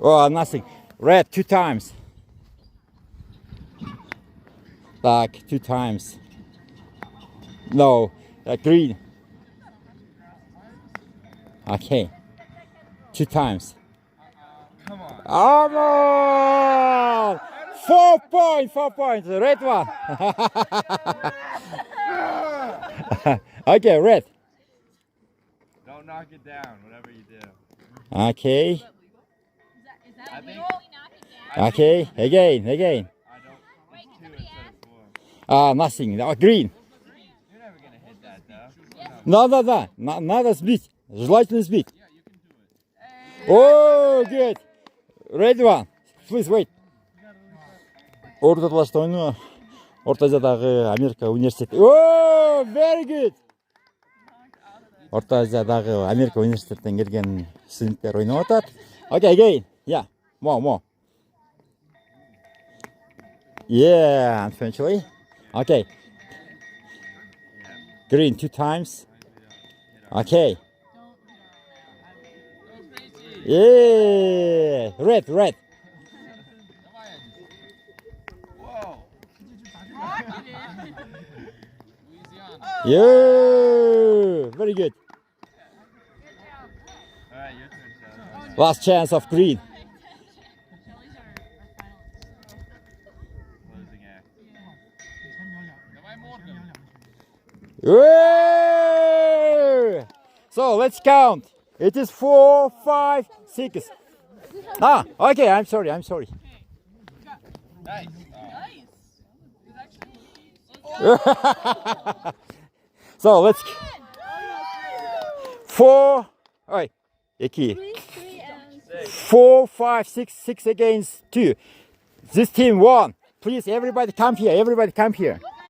Oh, nothing. Red 2 times. Black 2 times. No, green. Okay. 2 times. Come on. Almost! 4 points, 4 points. Red one. Okay, red. Don't knock it down, whatever you do. Okay. Is that I illegal? Okay, again. I don't. It's 2 instead of 4. Nothing. Green. You're never gonna hit that though. Да. Надо сбить. Желательно сбить. Oh, good. Red one. Please wait. Ordo-Talash'ta oynuyor. Orta Aziyadagi Amerika университеті. Oh, very good. Orta Aziyadagi Amerika университетінен келген студенттер ойнап жатады. Okay, again. Yeah. More. Yeah, unfortunately. Okay. Green 2 times. Okay. Yeah. Red. Whoa. Yeah. Very good. Alright, your turn, Shelly. Last chance of green. Closing act. Yeah. So let's count. It is 4, 5, 6. Okay. I'm sorry. Nice. So let's 4. Oi, iki. 4, 5, 6 against 2. This team won. Please, everybody come here.